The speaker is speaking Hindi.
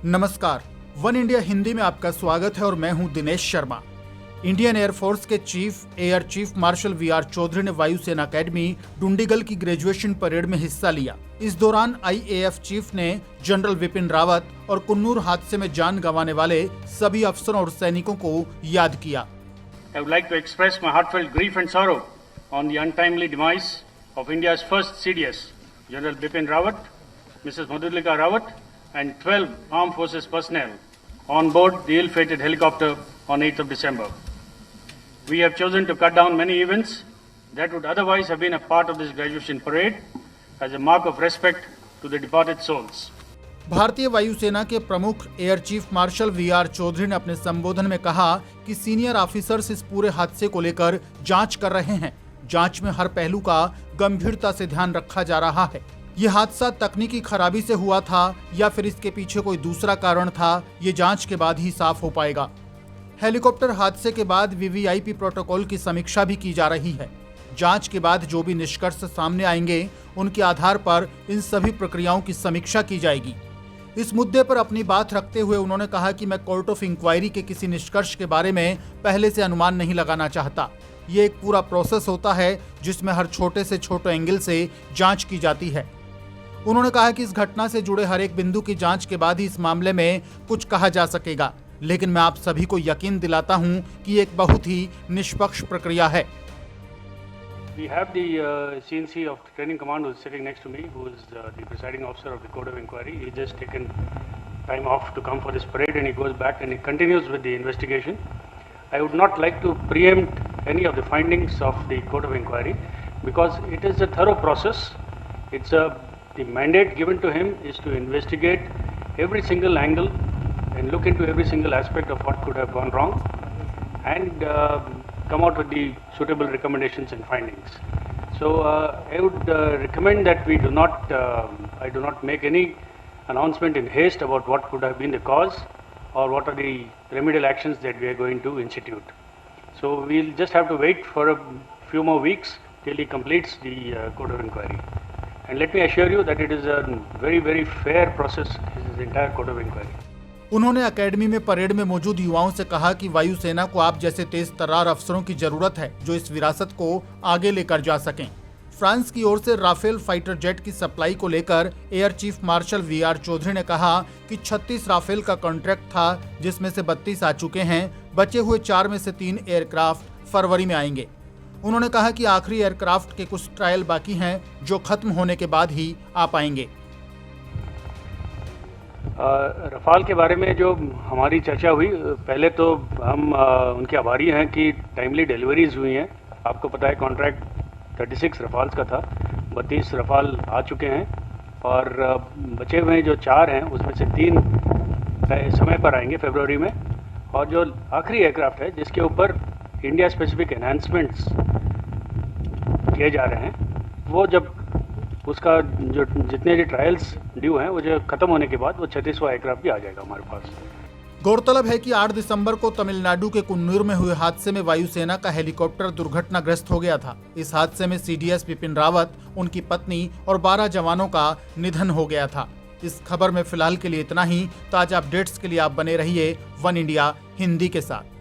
नमस्कार, वन इंडिया हिंदी में आपका स्वागत है और मैं हूं दिनेश शर्मा। इंडियन एयरफोर्स के air chief marshal V R. Chaudhary ने वायुसेना अकेडमी डुंडीगल की ग्रेजुएशन परेड में हिस्सा लिया। इस दौरान आईएएफ चीफ ने जनरल विपिन रावत और कुन्नूर हादसे में जान गंवाने वाले सभी अफसरों और सैनिकों को याद किया। I would like to express my heartfelt grief and sorrow on the untimely demise of India's first CDS, General Bipin Rawat, Mrs. Madhulika Rawat, and 12 armed forces personnel on board the ill-fated helicopter on 8th of December. We have chosen to cut down many events that would otherwise have been a part of this graduation parade as a mark of respect to the departed souls. भारतीय वायुसेना के प्रमुख air chief marshal V R. Chaudhary ने अपने संबोधन में कहा कि सीनियर ऑफिसर्स इस पूरे हादसे को लेकर जांच कर रहे हैं। जांच में हर पहलू का गंभीरता से ध्यान रखा जा रहा है। ये हादसा तकनीकी खराबी से हुआ था या फिर इसके पीछे कोई दूसरा कारण था, ये जांच के बाद ही साफ हो पाएगा। हेलीकॉप्टर हादसे के बाद वीवीआईपी प्रोटोकॉल की समीक्षा भी की जा रही है। जांच के बाद जो भी निष्कर्ष सामने आएंगे, उनके आधार पर इन सभी प्रक्रियाओं की समीक्षा की जाएगी। इस मुद्दे पर अपनी बात रखते हुए उन्होंने कहा कि मैं कोर्ट ऑफ इंक्वायरी के किसी निष्कर्ष के बारे में पहले से अनुमान नहीं लगाना चाहता। ये एक पूरा प्रोसेस होता है जिसमें हर छोटे से छोटे एंगल से जांच की जाती है। उन्होंने कहा कि इस घटना से जुड़े हर एक बिंदु की जांच के बाद ही इस मामले में कुछ कहा जा सकेगा, लेकिन मैं आप सभी को यकीन दिलाता हूं कि एक बहुत ही निष्पक्ष प्रक्रिया है। We have the CNC of the training command who is sitting next to me, who is the presiding officer of the Court of Inquiry. He just taken time off to come for this parade and he goes back and he continues with the investigation. I would not like to preempt any of the findings of the Court of Inquiry because it is a thorough process. The mandate given to him is to investigate every single angle and look into every single aspect of what could have gone wrong and come out with the suitable recommendations and findings. So I would recommend that I do not make any announcement in haste about what could have been the cause or what are the remedial actions that we are going to institute. So we'll just have to wait for a few more weeks till he completes the Court of Inquiry. And let me assure you that it is a very, very fair process, this entire Court of Inquiry. उन्होंने अकेडमी में परेड में मौजूद युवाओं से कहा कि वायुसेना को आप जैसे तेज तर्रार अफसरों की जरूरत है जो इस विरासत को आगे लेकर जा सकें। फ्रांस की ओर से राफेल फाइटर जेट की सप्लाई को लेकर air chief marshal V R. Chaudhary ने कहा कि 36 राफेल का कॉन्ट्रैक्ट था, जिसमें से 32 आ चुके हैं। बचे हुए 4 में से 3 एयरक्राफ्ट फरवरी में आएंगे। उन्होंने कहा कि आखिरी एयरक्राफ्ट के कुछ ट्रायल बाकी हैं जो खत्म होने के बाद ही आ पाएंगे। रफाल के बारे में जो हमारी चर्चा हुई, पहले तो हम उनके आभारी हैं कि टाइमली डिलीवरीज हुई हैं। आपको पता है कॉन्ट्रैक्ट 36 रफाल्स का था, 32 रफाल आ चुके हैं और बचे हुए जो 4 हैं उसमें से 3 समय पर आएंगे फरवरी में, और जो आखिरी एयरक्राफ्ट है जिसके ऊपर इंडिया स्पेसिफिक एनहांसमेंट्स किए जा रहे हैं, वो जब उसका जो जितने भी ट्रायल्स ड्यू हैं वो जो खत्म होने के बाद वो 36वां एयरक्राफ्ट भी आ जाएगा हमारे पास। गौरतलब है कि 8 दिसंबर को तमिलनाडु के कुन्नूर में हुए हादसे में वायुसेना का हेलीकॉप्टर दुर्घटनाग्रस्त हो गया था। इस हादसे में सीडीएस विपिन रावत, उनकी पत्नी और 12 जवानों का निधन हो गया था। इस खबर में फिलहाल के लिए इतना ही। ताजा अपडेट्स के लिए आप बने रहिए वन इंडिया हिंदी के साथ।